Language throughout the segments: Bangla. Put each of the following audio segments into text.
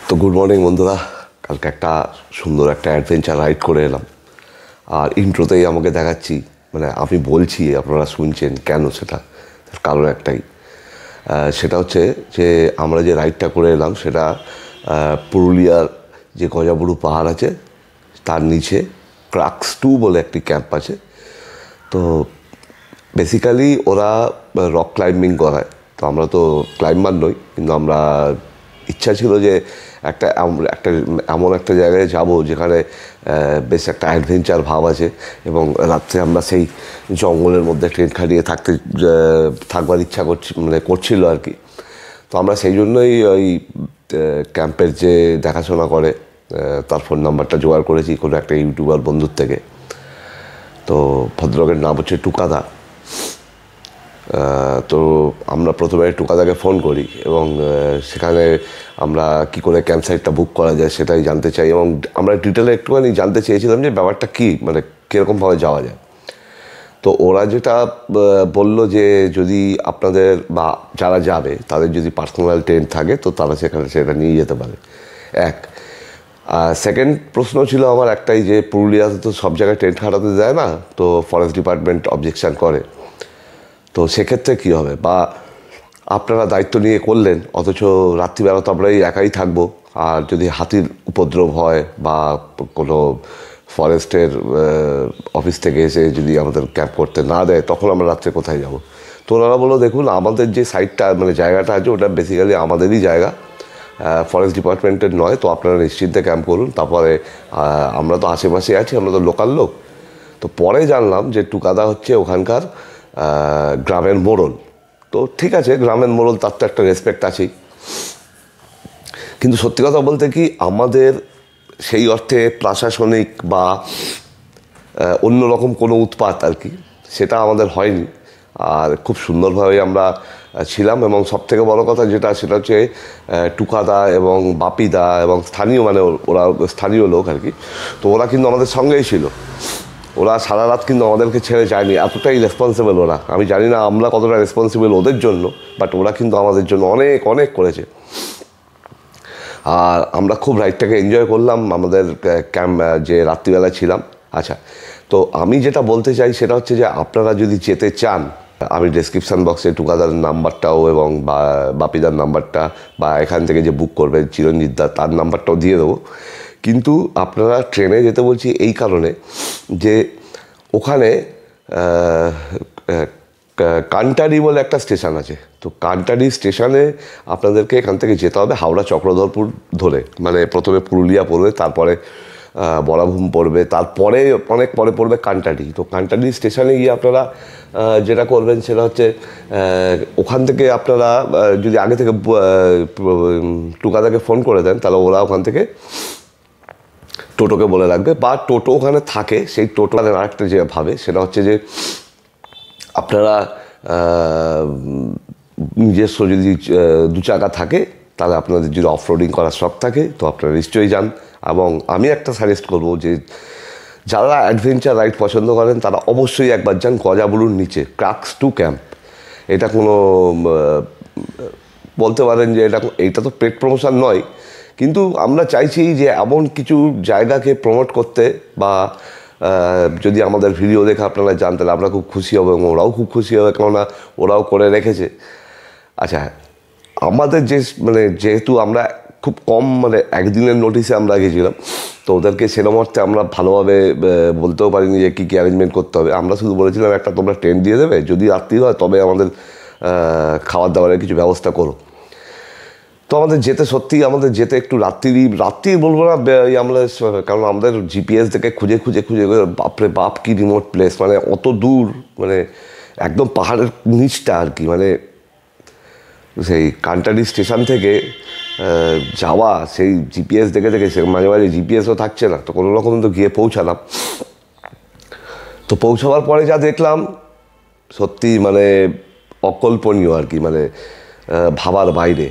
তো গুড মর্নিং বন্ধুরা, কালকে একটা সুন্দর একটা অ্যাডভেঞ্চার রাইড করে এলাম। আর ইন্ট্রোতেই আমাকে দেখাচ্ছি, মানে আমি বলছি আপনারা শুনছেন কেন, সেটা কারণ একটাই, সেটা হচ্ছে যে আমরা যে রাইডটা করে এলাম সেটা পুরুলিয়ার যে গজাবুড়ু পাহাড় আছে তার নিচে ক্রাক্স 2 বলে একটি ক্যাম্প আছে। তো বেসিক্যালি ওরা রক ক্লাইম্বিং করায়। তো আমরা তো ক্লাইম্বার নই, কিন্তু আমরা ইচ্ছা ছিল যে একটা এমন একটা জায়গায় যাব যেখানে বেশ একটা অ্যাডভেঞ্চার ভাব আছে, এবং রাত্রে আমরা সেই জঙ্গলের মধ্যে ট্রেন খাটিয়ে থাকবার ইচ্ছা করছিল আর কি। তো আমরা সেই জন্যই ওই ক্যাম্পের যে দেখাশোনা করে তার ফোন নাম্বারটা জোগাড় করেছি কোনো একটা ইউটিউবার বন্ধুর থেকে। তো ভদ্রলোকের নাম হচ্ছে টুকাদা। তো আমরা প্রথমে টুকাদাকে ফোন করি এবং সেখানে আমরা কি করে ক্যাম্প সাইটটা বুক করা যায় সেটাই জানতে চাই, এবং আমরা ডিটেলে একটুখানি জানতে চেয়েছিলাম যে ব্যাপারটা কী, মানে কীরকমভাবে যাওয়া যায়। তো ওরা যেটা বলল যে যদি আপনাদের বা যারা যাবে তাদের যদি পার্সোনাল টেন্ট থাকে তো তারা সেটা নিয়ে যেতে পারে। এক সেকেন্ড প্রশ্ন ছিল আমার একটাই, যে পুরুলিয়াতে তো সব জায়গায় টেন্ট খাটাতে দেয় না, তো ফরেস্ট ডিপার্টমেন্ট অবজেকশান করে, তো সেক্ষেত্রে কী হবে, বা আপনারা দায়িত্ব নিয়ে করলেন অথচ রাত্রিবেলা তো আমরাই একাই থাকবো, আর যদি হাতির উপদ্রব হয় বা কোনো ফরেস্টের অফিস থেকে এসে যদি আমাদের ক্যাম্প করতে না দেয় তখন আমরা রাত্রে কোথায় যাব। তো ওনারা বললো দেখুন আমাদের যে সাইটটা মানে জায়গাটা আছে ওটা বেসিক্যালি আমাদেরই জায়গা, ফরেস্ট ডিপার্টমেন্টের নয়, তো আপনারা নিশ্চিন্তে ক্যাম্প করুন। তারপরে আমরা তো আশেপাশে আছি, আমরা তো লোকাল লোক। তো পরে জানলাম যে টুকাদা হচ্ছে ওখানকার গ্রামের মোড়ল। তো ঠিক আছে, গ্রামের মোড়ল, তার তো একটা রেসপেক্ট আছেই। কিন্তু সত্যি কথা বলতে কি, আমাদের সেই অর্থে প্রশাসনিক বা অন্যরকম কোনো উৎপাত আর কি সেটা আমাদের হয়নি। আর খুব সুন্দরভাবে আমরা ছিলাম, এবং সবথেকে বড় কথা যেটা সেটা হচ্ছে টুকাদা এবং বাপিদা এবং স্থানীয়, মানে ওরা স্থানীয় লোক আর কি, তো ওরা কিন্তু আমাদের সঙ্গেই ছিল। ওরা সারা রাত কিন্তু আমাদেরকে ছেড়ে যায়নি, এতটাই রেসপন্সিবল ওরা। আমি জানি না আমরা কতটা রেসপন্সিবল ওদের জন্য, বাট ওরা কিন্তু আমাদের জন্য অনেক অনেক করেছে। আর আমরা খুব রাইডটাকে এনজয় করলাম আমাদের ক্যাম্প যে রাত্রিবেলা ছিলাম। আচ্ছা, তো আমি যেটা বলতে চাই সেটা হচ্ছে যে আপনারা যদি যেতে চান, আমি ডেসক্রিপশান বক্সে টুকাদার নাম্বারটাও এবং বাপিদার নাম্বারটা বা এখান থেকে যে বুক করবেন চিরঞ্জিত দা তার নাম্বারটাও দিয়ে দেবো। কিন্তু আপনারা ট্রেনে যেতে বলছি এই কারণে যে ওখানে কান্টারি বলে একটা স্টেশন আছে। তো কান্টারি স্টেশনে আপনাদেরকে এখান থেকে যেতে হবে হাওড়া চক্রধরপুর ধরে, মানে প্রথমে পুরুলিয়া পড়বে, তারপরে বরাভূম পড়বে, তারপরে অনেক পরে পড়বে কান্টারি। তো কান্টারি স্টেশনে গিয়ে আপনারা যেটা করবেন সেটা হচ্ছে ওখান থেকে আপনারা যদি আগে থেকে টুকাদাকে ফোন করে দেন তাহলে ওরা ওখান থেকে টোটোকে বলে রাখবে, বা টোটো ওখানে থাকে, সেই টোটো আরেকটা যে ভাবে সেটা হচ্ছে যে আপনারা নিজস্ব যদি দু চাকা থাকে তাহলে আপনাদের যদি অফরোডিং করার শখ থাকে তো আপনারা নিশ্চয়ই যান। এবং আমি একটা সাজেস্ট করবো যে যারা অ্যাডভেঞ্চার রাইড পছন্দ করেন তারা অবশ্যই একবার যান গজাবুড়ুর নিচে ক্রাক্স 2 ক্যাম্প। এটা কোনো বলতে পারেন যে এইটা তো পেড প্রমোশন নয়, কিন্তু আমরা চাইছি যে এমন কিছু জায়গাকে প্রমোট করতে, বা যদি আমাদের ভিডিও দেখে আপনারা জান তাহলে আমরা খুব খুশি হব এবং ওরাও খুব খুশি হবে, কেননা ওরাও করে রেখেছে। আচ্ছা, আমাদের যেহেতু আমরা খুব কম একদিনের নোটিশে আমরা গেছিলাম, তো ওদেরকে সেরকম অর্থে আমরা ভালোভাবে বলতেও পারিনি যে কী কী অ্যারেঞ্জমেন্ট করতে হবে। আমরা শুধু বলেছিলাম একটা তোমরা টেন্ট দিয়ে দেবে, যদি রাত্রি হয় তবে আমাদের খাবার দাবারের কিছু ব্যবস্থা করো। তো আমাদের যেতে একটু রাত্রি বলবো না, আমরা কারণ আমাদের জিপিএস থেকে খুঁজে বাপরে বাপ কি রিমোট প্লেস, মানে অত দূর, মানে একদম পাহাড়ের নিচটা আর কি, মানে সেই কান্টারি স্টেশন থেকে যাওয়া, সেই জিপিএস দেখে সে মাঝে মাঝে জিপিএসও থাকছে না, তো কোনো রকম তো গিয়ে পৌঁছালাম। তো পৌঁছাবার পরে যা দেখলাম সত্যি মানে অকল্পনীয় আর কি, মানে ভাবার বাইরে।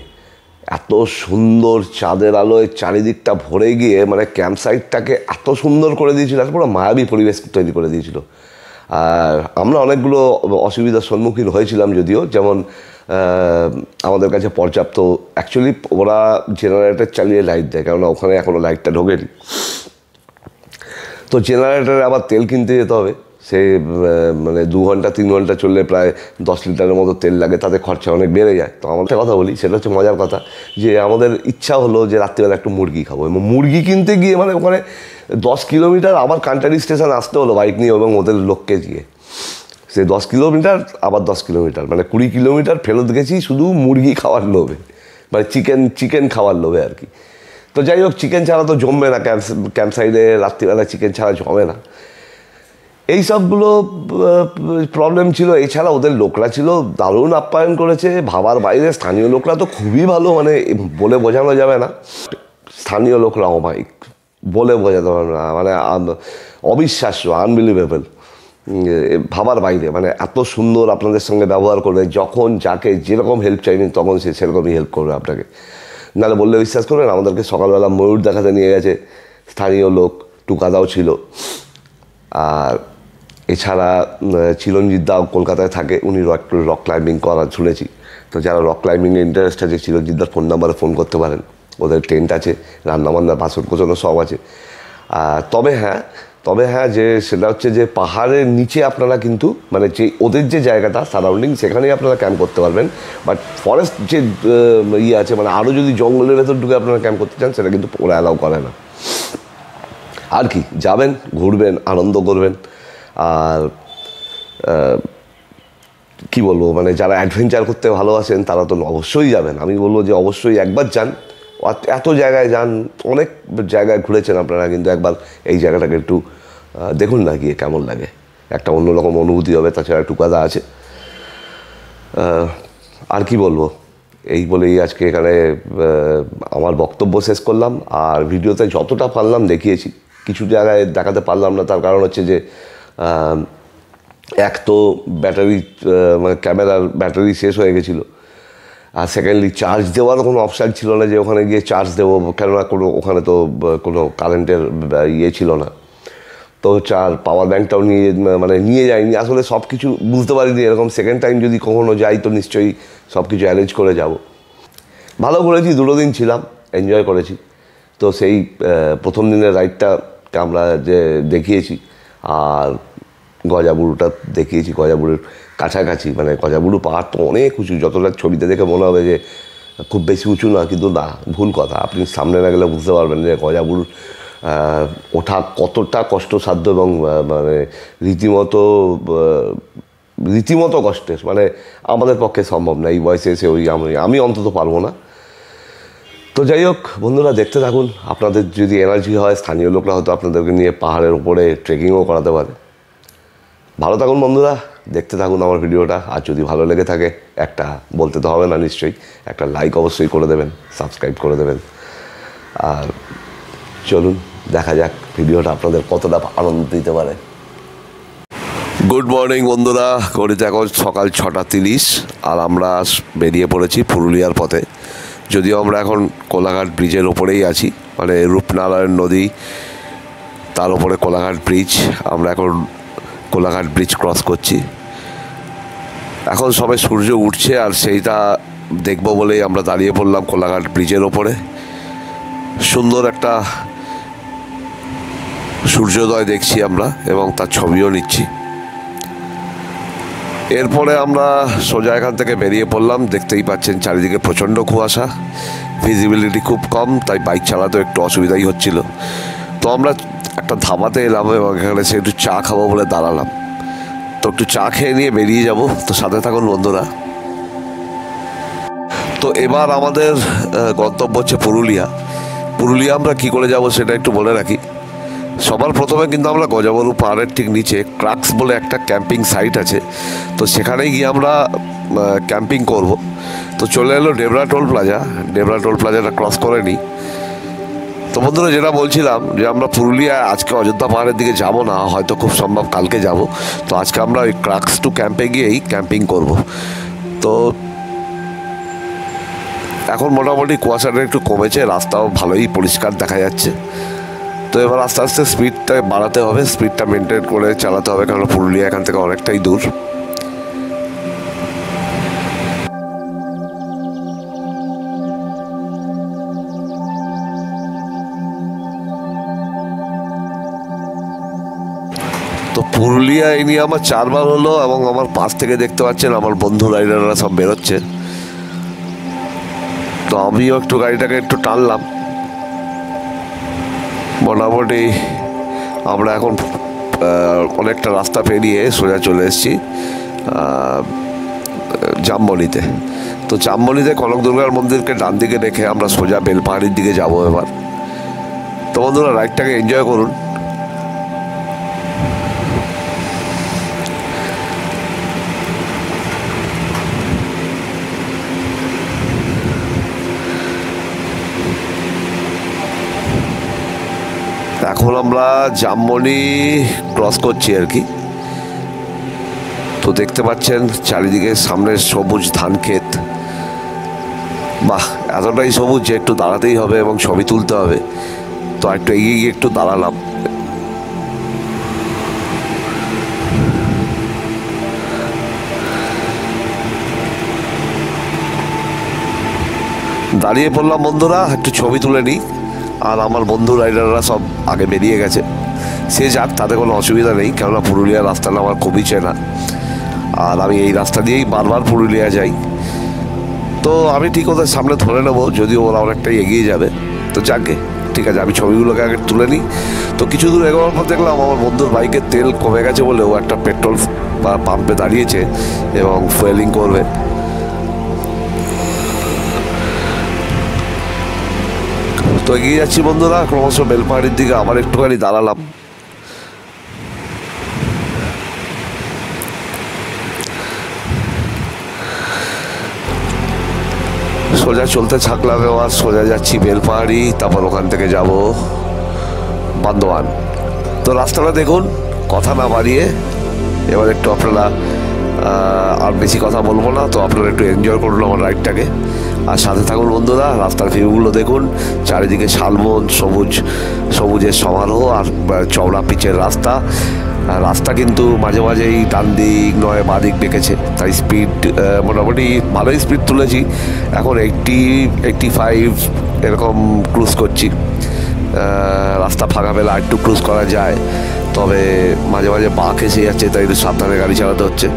এত সুন্দর চাঁদের আলোয় চারিদিকটা ভরে গিয়ে মানে ক্যাম্প সাইটটাকে এত সুন্দর করে দিয়েছিল, এত পুরো মায়াবী পরিবেশ তৈরি করে দিয়েছিল। আর আমরা অনেকগুলো অসুবিধার সম্মুখীন হয়েছিলাম যদিও, যেমন আমাদের কাছে পর্যাপ্ত। অ্যাকচুয়ালি ওরা জেনারেটর চালিয়ে লাইট দেয়, কেননা ওখানে এখনও লাইটটা ঢোকেনি। তো জেনারেটারে আবার তেল কিনতে যেতে হবে, সে মানে 2 ঘন্টা 3 ঘন্টা চললে প্রায় 10 লিটারের মতো তেল লাগে, তাতে খরচা অনেক বেড়ে যায়। তো আমাদের কথা বলি, সেটা হচ্ছে মজার কথা, যে আমাদের ইচ্ছা হলো যে রাত্রিবেলা একটু মুরগি খাবো, এবং মুরগি কিনতে গিয়ে মানে ওখানে 10 কিলোমিটার আবার কান্টারি স্টেশন আসতে হলো বাইক নিয়ে এবং ওদের লোককে দিয়ে। সে 10 কিলোমিটার আবার 10 কিলোমিটার, মানে 20 কিলোমিটার ফেরত গেছি শুধু মুরগি খাওয়ার লোভে, মানে চিকেন খাওয়ার লোভে আর কি। তো যাই হোক, চিকেন ছাড়া তো জমবে না, ক্যাম্প সাইডে রাত্রিবেলা চিকেন ছাড়া জমে না। এই সবগুলো প্রবলেম ছিল। এছাড়া ওদের লোকরা ছিল দারুণ আপ্যায়ন করেছে, ভাবার বাইরে। স্থানীয় লোকরা তো খুবই ভালো, মানে বলে বোঝানো যাবে না। স্থানীয় লোকরা অমায়িক, বলে বোঝাতে পারবে না, মানে অবিশ্বাস্য, আনবিলিভেবল, ভাবার বাইরে। মানে এত সুন্দর আপনাদের সঙ্গে ব্যবহার করবে, যখন যাকে যেরকম হেল্প চাইবেন তখন সে সেরকমই হেল্প করবে আপনাকে। নাহলে বললে বিশ্বাস করবেন, আমাদেরকে সকালবেলা ময়ূর দেখাতে নিয়ে গেছে স্থানীয় লোক, টুকাদাও ছিল। আর এছাড়া চিরঞ্জিত দাও কলকাতায় থাকে, উনি রক ক্লাইম্বিং করার শুনেছি। তো যারা রক ক্লাইম্বিংয়ে ইন্টারেস্ট আছে, চিরঞ্জিত দার ফোন নাম্বারে ফোন করতে পারেন। ওদের টেন্ট আছে, রান্নাবান্না, বাসন কোচনো সব আছে। তবে হ্যাঁ, যে সেটা হচ্ছে যে পাহাড়ের নিচে আপনারা কিন্তু মানে যে ওদের যে জায়গাটা সারাউন্ডিং, সেখানেই আপনারা ক্যাম্প করতে পারবেন। বাট ফরেস্ট যে ইয়ে আছে, মানে আরও যদি জঙ্গলের ভেতর ঢুকে আপনারা ক্যাম্প করতে চান, সেটা কিন্তু ওরা অ্যালাউ করে না। আর কি, যাবেন, ঘুরবেন, আনন্দ করবেন। আর কি বলবো, মানে যারা অ্যাডভেঞ্চার করতে ভালোবাসেন তারা তো অবশ্যই যাবেন। আমি বলবো যে অবশ্যই একবার যান, এত জায়গায় যান, অনেক জায়গায় ঘুরেছেন আপনারা, কিন্তু একবার এই জায়গাটাকে একটু দেখুন না, গিয়ে কেমন লাগে, একটা অন্যরকম অনুভূতি হবে। তাছাড়া টুকাদা আছে। আর কি বলবো, এই বলেই আজকে এখানে আমার বক্তব্য শেষ করলাম। আর ভিডিওতে যতটা পারলাম দেখিয়েছি, কিছু জায়গায় দেখাতে পারলাম না, তার কারণ হচ্ছে যে এক তো ব্যাটারি, মানে ক্যামেরার ব্যাটারি শেষ হয়ে গেছিলো, আর সেকেন্ডলি চার্জ দেওয়ারও কোনো অপশান ছিল না যে ওখানে গিয়ে চার্জ দেবো, কেননা ওখানে তো কোনো কারেন্টের ইয়ে ছিল না। তো পাওয়ার ব্যাঙ্কটাও নিয়ে যাইনি। আসলে সব কিছু বুঝতে পারিনি, এরকম সেকেন্ড টাইম যদি কখনো যাই তো নিশ্চয়ই সব কিছু অ্যারেঞ্জ করে যাব। ভালো করেছি, 2 দিন ছিলাম, এনজয় করেছি। তো সেই প্রথম দিনের রাইডটাকে আমরা যে দেখিয়েছি, আর গজাবুড়ুটা দেখিয়েছি। গজাবুড়ুর কাছাকাছি, মানে গজাবুড়ু পাহাড় তো অনেক উঁচু, যতটা ছবিতে দেখে মনে হবে যে খুব বেশি উঁচু না, কিন্তু না, ভুল কথা। আপনি সামনে না গেলে বুঝতে পারবেন যে গজাবুড়ুর ওঠা কতটা কষ্টসাধ্য, এবং মানে রীতিমতো কষ্টের, মানে আমাদের পক্ষে সম্ভব না এই বয়সে এসে। আমি অন্তত পারবো না। তো যাই হোক বন্ধুরা, দেখতে থাকুন। আপনাদের যদি এনার্জি হয়, স্থানীয় লোকরা হয়তো আপনাদেরকে নিয়ে পাহাড়ের উপরে ট্রেকিংও করাতে পারে। ভালো থাকুন বন্ধুরা, দেখতে থাকুন আমার ভিডিওটা। আর যদি ভালো লেগে থাকে, একটা বলতে তো হবে না নিশ্চয়ই, একটা লাইক অবশ্যই করে দেবেন, সাবস্ক্রাইব করে দেবেন। আর চলুন দেখা যাক ভিডিওটা আপনাদের কতটা আনন্দ দিতে পারে। গুড মর্নিং বন্ধুরা, ঘড়িতে এখন সকাল 6:30, আর আমরা বেরিয়ে পড়েছি পুরুলিয়ার পথে। যদিও আমরা এখন কোলাঘাট ব্রিজের ওপরেই আছি, মানে রূপনারায়ণ নদী, তার ওপরে কোলাঘাট ব্রিজ। আমরা এখন কোলাঘাট ব্রিজ ক্রস করছি। এখন সবে সূর্য উঠছে, আর সেইটা দেখব বলেই আমরা দাঁড়িয়ে পড়লাম কোলাঘাট ব্রিজের ওপরে। সুন্দর একটা সূর্যোদয় দেখছি আমরা, এবং তার ছবিও নিচ্ছি। এরপরে আমরা সোজা এখান থেকে বেরিয়ে পড়লাম। দেখতেই পাচ্ছেন চারিদিকে প্রচণ্ড কুয়াশা, ভিজিবিলিটি খুব কম, তাই বাইক চালাতেও একটু অসুবিধাই হচ্ছিল। তো আমরা একটা ধাবাতে এলাম, এবং এখানে সে একটু চা খাবো বলে দাঁড়ালাম। তো একটু চা খেয়ে নিয়ে বেরিয়ে যাব। তো সাথে থাকুন বন্ধুরা। তো এবার আমাদের গন্তব্য হচ্ছে পুরুলিয়া। আমরা কি করে যাব সেটা একটু বলে রাখি। সবার প্রথমে কিন্তু আমরা গজাবরু পাহাড়ের ঠিক নিচে ক্রাক্স বলে একটা ক্যাম্পিং সাইট আছে, তো সেখানেই গিয়ে আমরা ক্যাম্পিং করব। তো চলে এলো ডেবরা টোল প্লাজাটা ক্রস করে নিই। তো বন্ধুরা, যেটা বলছিলাম যে আমরা পুরুলিয়ায় আজকে অযোধ্যা পাহাড়ের দিকে যাব না, হয়তো খুব সম্ভব কালকে যাব। তো আজকে আমরা ওই ক্রাক্স টু ক্যাম্পে গিয়েই ক্যাম্পিং করব। তো এখন মোটামুটি কুয়াশাটা একটু কমেছে, রাস্তাও ভালোই পরিষ্কার দেখা যাচ্ছে। তো এবার আস্তে আস্তে স্পিডটা বাড়াতে হবে, স্পিডটা মেনটেন করে চালাতে হবে, কারণ পুরুলিয়া এখান থেকে অনেকটাই দূর। তো পুরুলিয়া এই নিয়ে আমার 4বার হলো, এবং আমার পাশ থেকে দেখতে পাচ্ছেন আমার বন্ধু রাইডাররা সব বেরোচ্ছে। তো আমিও একটু গাড়িটাকে একটু টানলাম। মোটামুটি আমরা এখন অনেকটা রাস্তা পেরিয়ে সোজা চলে এসেছি জামবনিতে। তো জামবনিতে কনক দুর্গার মন্দিরকে ডান দিকে রেখে আমরা সোজা বেলপাহাড়ির দিকে যাব এবার। তো বন্ধুরা, রাইডটাকে এনজয় করুন। এখন আমরা জামবনি ক্রস করছি আর কি। তো দেখতে পাচ্ছেন চারিদিকে সামনে সবুজ ধান ক্ষেত। বাহ, এতটাই সবুজ যে একটু দাঁড়াতেই হবে এবং ছবি তুলতে হবে। তো একটু এগিয়ে গিয়ে একটু দাঁড়ালাম। দাঁড়িয়ে পড়লাম বন্ধুরা, একটু ছবি তুলে নিই। আর আমার বন্ধু রাইডাররা সব আগে বেরিয়ে গেছে। সে যাক, তাতে কোনো অসুবিধা নেই, কেননা পুরুলিয়ার রাস্তাটা আমার খুবই চেনা। আর আমি এই রাস্তা দিয়েই বারবার পুরুলিয়া যাই। তো আমি ঠিক ওদের সামনে ধরে নেবো, যদিও ওরা অনেকটাই এগিয়ে যাবে। তো যাকে ঠিক আছে, আমি ছবিগুলোকে আগে তুলে নিই। তো কিছু দূর এগোবার পর দেখলাম আমার বন্ধুর বাইকের তেল কমে গেছে বলে ও একটা পেট্রোল পাম্পে দাঁড়িয়েছে এবং ফুয়েলিং করবে। তো এগিয়ে যাচ্ছি বন্ধুরা ক্রমশ বেলপাহাড়ির দিকে। আবার একটুখানি দাঁড়ালাম। সোজা চলতে থাকলাম, এবার সোজা যাচ্ছি বেলপাহাড়ি, তারপর ওখান থেকে যাব বান্দোয়ান। তো রাস্তাটা দেখুন, কথা না বাড়িয়ে এবার একটু আপনারা, আর বেশি কথা বলবো না, তো আপনারা একটু এনজয় করুন আমার রাইডটাকে। আর সাথে থাকুন বন্ধুরা, রাস্তার ভিউগুলো দেখুন। চারিদিকে শালবন, সবুজের সমারোহ, আর চওড়া পিচের রাস্তা। রাস্তা কিন্তু মাঝে মাঝেই ডান দিক নয় বাঁ দিক বেঁকেছে, তাই স্পিড মোটামুটি ভালোই স্পিড তুলেছি। এখন 80-85 এরকম ক্রুজ করছি। রাস্তা ফাঁকা পেলে আর একটু ক্রুজ করা যায়, তবে মাঝে মাঝে বাঁক এসে যাচ্ছে, তাই একটু সাবধানে গাড়ি চালাতে হচ্ছে।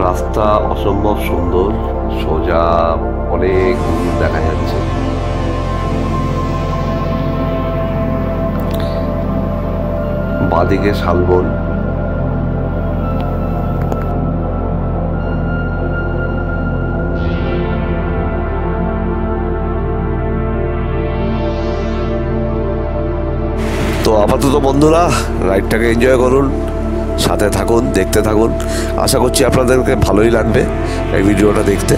রাস্তা অসম্ভব সুন্দর, সোজা অনেক দূর দেখা যাচ্ছে। বাঁদিকে শালবন। তো আপাতত বন্ধুরা রাইডটাকে এনজয় করুন, সাথে থাকুন, দেখতে থাকুন। আশা করছি আপনাদেরকে ভালোই লাগবে এই ভিডিওটা দেখতে।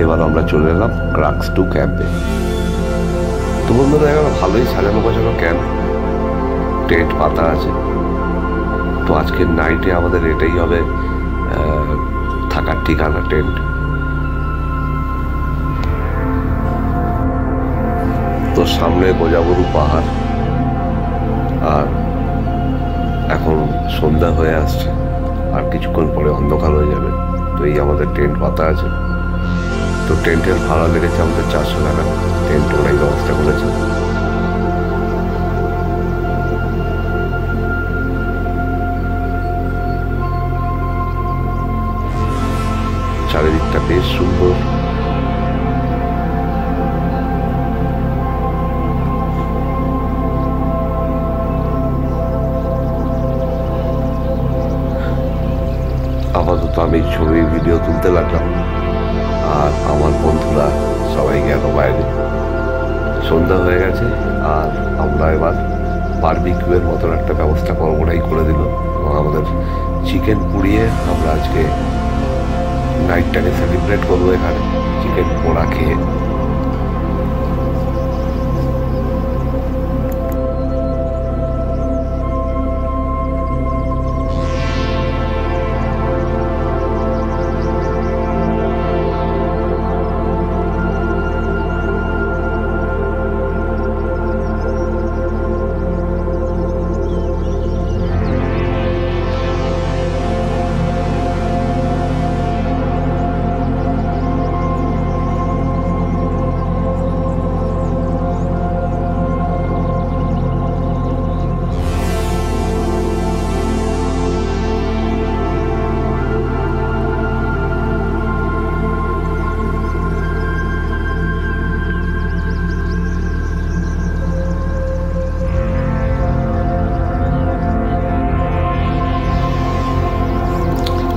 এবার আমরা চলে এলাম ক্রাক্স 2 ক্যাম্পে। তো বন্ধুরা, এখানে ভালোই সাজানো গোছানো ক্যাম্প, টেন্ট পাতা আছে। তো আজকের নাইটে আমাদের এটাই হবে থাকার ঠিকানা, টেন্ট। তো সামনে গোজাবরু পাহাড়, আর এখন সন্ধ্যা হয়ে আসছে, আর কিছুক্ষণ পরে অন্ধকার হয়ে যাবে। তো এই আমাদের টেন্ট পাতা আছে। তো টেন্টের ভাড়া লেগেছে আমাদের 400 টাকা। টেন্ট ওরাই ব্যবস্থা করেছে। চারিদিকটা বেশ সুন্দর। আপাতত আমি ছবি ভিডিও তুলতে লাগলাম, আর আমার বন্ধুরা সবাই গেল বাইরে। সন্ধ্যা হয়ে গেছে, আর আমরা এবার বারবিকিউয়ের মতন একটা ব্যবস্থা ওরাই করে দিল, এবং আমাদের চিকেন পুড়িয়ে আমরা আজকে নাইটটাকে সেলিব্রেট করবো এখানে চিকেন পোড়া খেয়ে।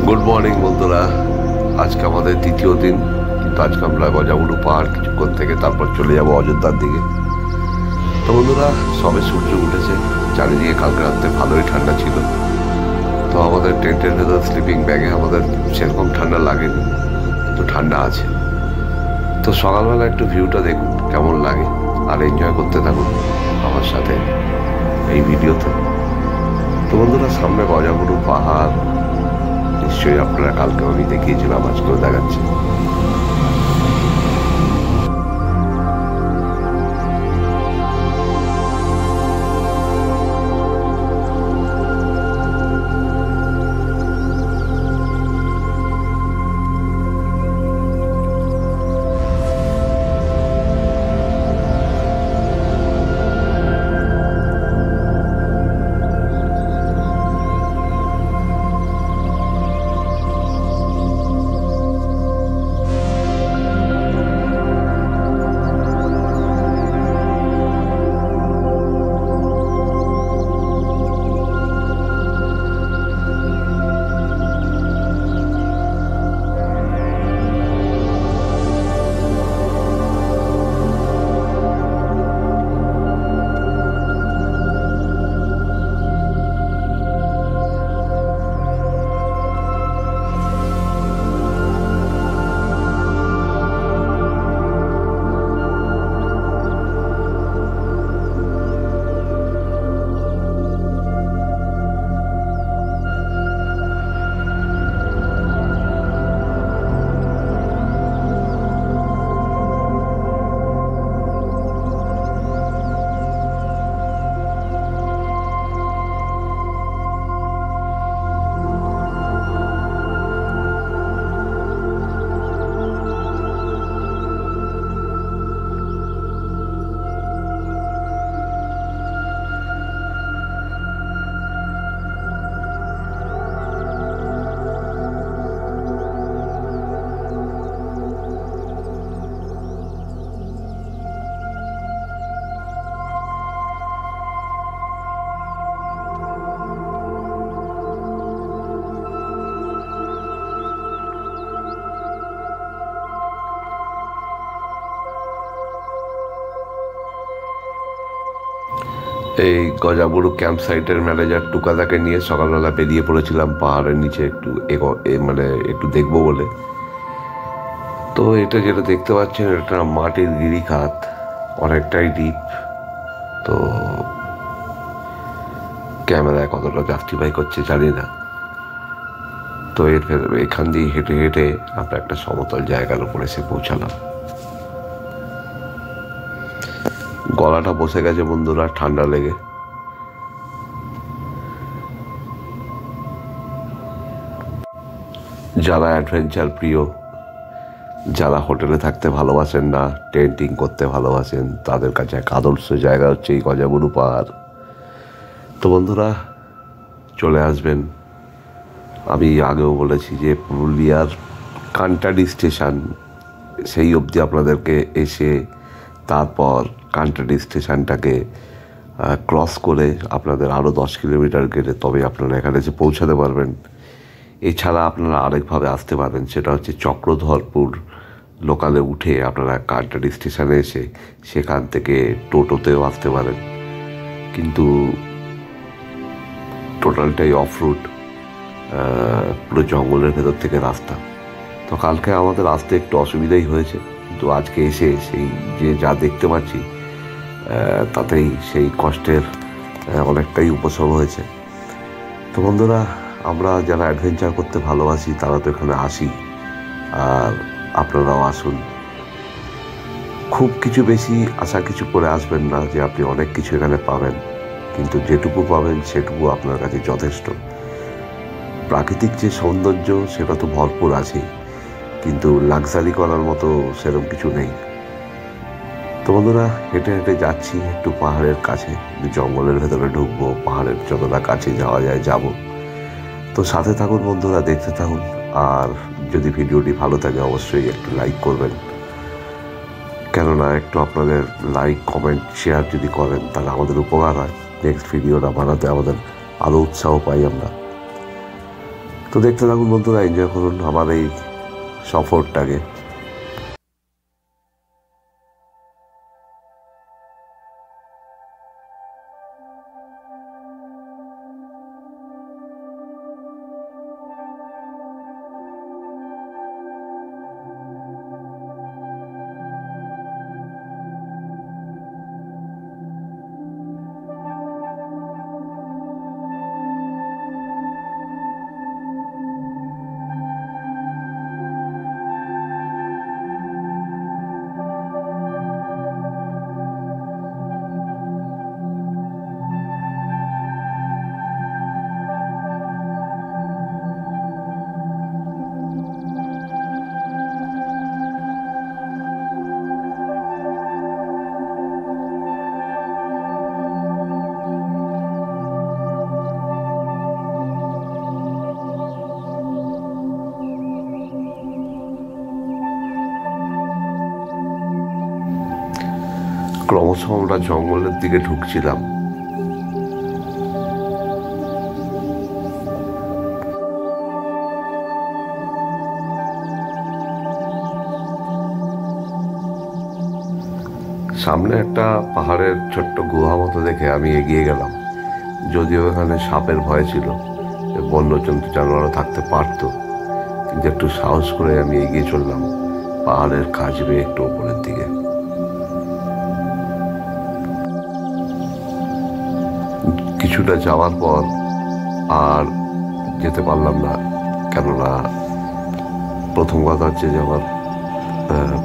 গুড মর্নিং বন্ধুরা, আজকে আমাদের দ্বিতীয় দিন। কিন্তু আজকে আমরা গজাবরু পাহাড় কিছুক্ষণ থেকে তারপর চলে যাব অযোধ্যার দিকে। তো বন্ধুরা, সবে সূর্য উঠেছে, চারিদিকে কালকে রাত্রে ভালোই ঠান্ডা ছিল। তো আমাদের টেন্টের ভেতর স্লিপিং ব্যাগে আমাদের সেরকম ঠান্ডা লাগেনি, তো ঠান্ডা আছে। তো সকালবেলা একটু ভিউটা দেখুন কেমন লাগে, আর এনজয় করতে থাকুন আমার সাথে এই ভিডিওতে। তো বন্ধুরা, সামনে গজাবরু পাহাড়, নিশ্চয়ই আপনারা কালকে আমি দেখিয়েছিলাম, আজকেও দেখাচ্ছি। এই গজাবরু ক্যাম্প সাইটের ম্যানেজার টুকাদাকে নিয়ে সকালবেলা বেরিয়ে পড়েছিলাম পাহাড়ের নিচে একটু মানে একটু দেখবো বলে। তো এটা যেটা দেখতে পাচ্ছেন, এটা মাটির গিরিখাত, অনেকটাই ডিপ। তো ক্যামেরায় কতটা জাস্টিফাই করছে জানি না। তো এখান দিয়ে হেঁটে হেঁটে আমরা একটা সমতল জায়গার উপর এসে পৌঁছালাম। গলাটা বসে গেছে বন্ধুরা ঠান্ডা লেগে। যারা অ্যাডভেঞ্চার প্রিয়, যারা হোটেলে থাকতে ভালোবাসেন না, টেন্টিং করতে ভালোবাসেন, তাদের কাছে এক আদর্শ জায়গা হচ্ছে এই গজাবুরু পাহাড়। তো বন্ধুরা চলে আসবেন। আমি আগেও বলেছি যে পুরুলিয়ার কান্টাডি স্টেশন, সেই অবধি আপনাদেরকে এসে তারপর কান্টাডি স্টেশনটাকে ক্রস করে আপনাদের আরও 10 কিলোমিটার গেলে তবে আপনারা এখানে এসে পৌঁছাতে পারবেন। এছাড়া আপনারা আরেকভাবে আসতে পারেন, সেটা হচ্ছে চক্রধরপুর লোকালে উঠে আপনারা কান্টাডি স্টেশনে এসে সেখান থেকে টোটোতেও আসতে পারেন। কিন্তু টোটালটাই অফ রুট, পুরো জঙ্গলের ভেতর থেকে রাস্তা। তো কালকে আমাদের আসতে একটু অসুবিধাই হয়েছে, কিন্তু আজকে এসে সেই যে যা দেখতে পাচ্ছি তাতেই সেই কষ্টের অনেকটাই উপশম হয়েছে। তো বন্ধুরা, আমরা যারা অ্যাডভেঞ্চার করতে ভালোবাসি তারা তো এখানে আসি, আর আপনারাও আসুন। খুব কিছু বেশি আশা কিছু করে আসবেন না যে আপনি অনেক কিছু এখানে পাবেন, কিন্তু যেটুকু পাবেন সেটুকু আপনার কাছে যথেষ্ট। প্রাকৃতিক যে সৌন্দর্য সেটা তো ভরপুর আছে, কিন্তু লাক্সারি করার মতো সেরকম কিছু নেই। তো বন্ধুরা, হেঁটে হেঁটে যাচ্ছি একটু পাহাড়ের কাছে, জঙ্গলের ভেতরে ঢুকবো, পাহাড়ের যতটা কাছে যাওয়া যায় যাব। তো সাথে থাকুন বন্ধুরা, দেখতে থাকুন। আর যদি ভিডিওটি ভালো থাকে অবশ্যই একটু লাইক করবেন, কেননা একটু আপনাদের লাইক কমেন্ট শেয়ার যদি করেন তাহলে আমাদের উপকার হয়। নেক্সট ভিডিওটা বানাতে আমাদের আরও উৎসাহ পাই আমরা। তো দেখতে থাকুন বন্ধুরা, এনজয় করুন আমার এই সফরটাকে। ক্রমশ আমরা জঙ্গলের দিকে ঢুকছিলাম। সামনে একটা পাহাড়ের ছোট্ট গুহা মতো দেখে আমি এগিয়ে গেলাম। যদিও এখানে সাপের ভয় ছিল, বন্যজন্তু জানোয়ারও থাকতে পারত, কিন্তু একটু সাহস করে আমি এগিয়ে চললাম পাহাড়ের কাছ বেয়ে একটু উপরের দিকে। কিছুটা যাওয়ার পর আর যেতে পারলাম না, কেননা প্রথম কথা হচ্ছে যে আমার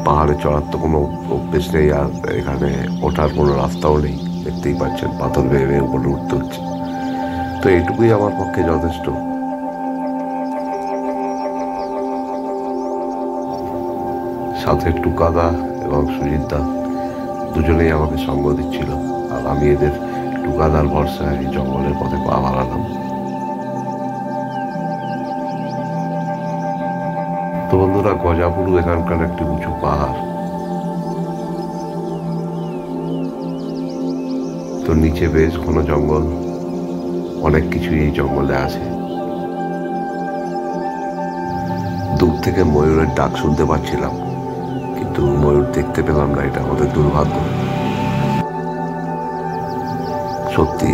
পাহাড়ে চড়ার তো কোনো অভ্যেস নেই, আর এখানে ওঠার কোনো রাস্তাও নেই। দেখতেই পাচ্ছেন পাথর বেয়ে বেয়ে উপরে উঠতে হচ্ছে। তো এইটুকুই আমার পক্ষে যথেষ্ট। সাথে টুকাদা এবং সুজিতদা দুজনেই আমাকে সঙ্গ দিচ্ছিল, আর আমি এদের টুকাদার ভরসায় জঙ্গলের পথে পা বাড়ালাম। তো বন্ধুরা, গজাবুরু এখানকার একটি উঁচু পাহাড়। তো নিচে বেশ ঘন জঙ্গল, অনেক কিছুই এই জঙ্গলে আছে। দূর থেকে ময়ূরের ডাক শুনতে পাচ্ছিলাম, কিন্তু ময়ূর দেখতে পেলাম না, এটা আমাদের দুর্ভাগ্য। সত্যি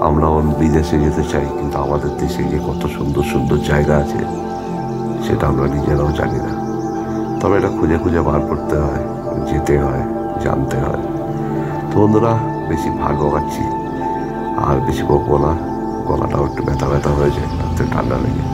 আমরা বিদেশে যেতে চাই, কিন্তু আমাদের দেশে যে কত সুন্দর সুন্দর জায়গা আছে সেটা আমরা নিজেরাও জানি না। তবে এটা খুঁজে খুঁজে বার করতে হয়, যেতে হয়, জানতে হয়। তো বন্ধুরা, বেশি ভাগ বকাচ্ছি আর বেশি বকবো না, গলাটাও একটু ব্যথা ব্যথা হয়েছে, রাত্রে ঠান্ডা লেগে।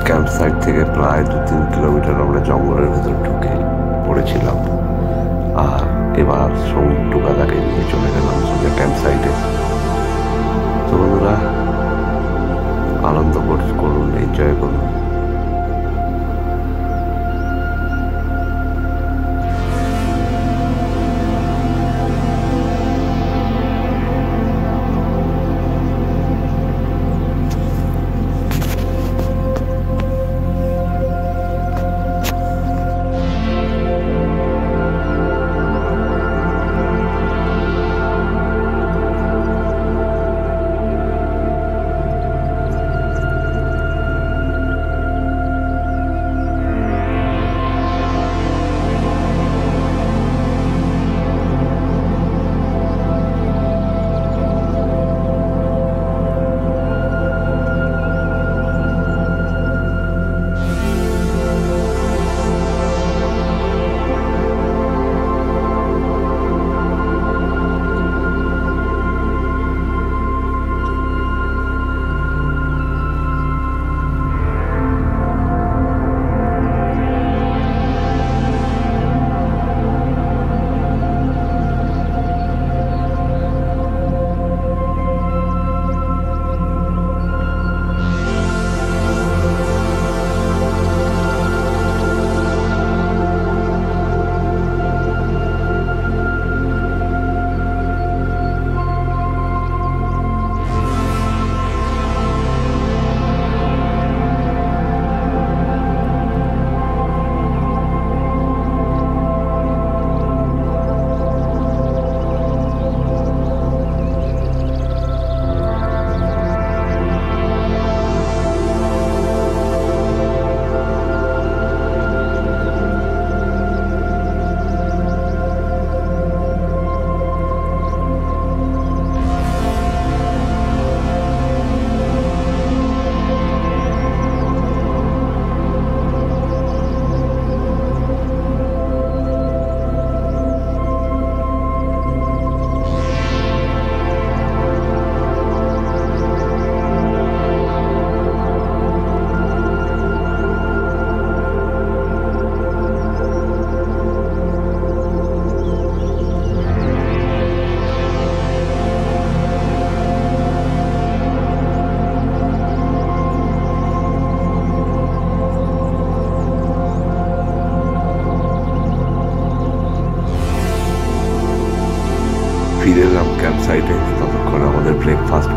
ক্যাম্প সাইট থেকে প্রায় 2-3 কিলোমিটার আমরা জঙ্গলের ভেতর ঢুকে পড়েছিলাম। আর এবার টুকাদাকে নিয়ে চলে গেলাম সোজা ক্যাম্প সাইটে। তো বন্ধুরা, আনন্দ করুন, এনজয় করুন।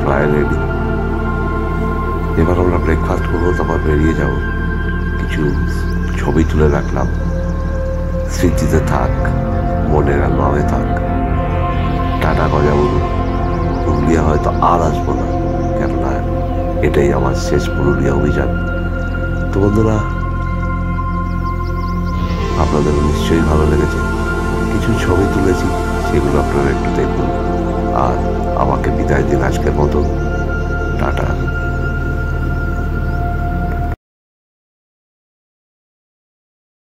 প্রায় রেডি। এবার আমরা ব্রেকফাস্ট করবো, তারপর বেরিয়ে যাব। কিছু ছবি তুলে রাখলাম, স্মৃতিতে থাক, মনের অ্যালবামে থাক। টাটা গজা বলুন, পুরুলিয়া হয়তো আর আসবো না, কেননা এটাই আমার শেষ পুরুলিয়া অভিযান। তো বন্ধুরা, আপনাদের নিশ্চয়ই ভালো লেগেছে। কিছু ছবি তুলেছি, সেগুলো আপনারা একটু দেখুন। আর আমাকে বিদায় দিন আজকের মতো। টাটা।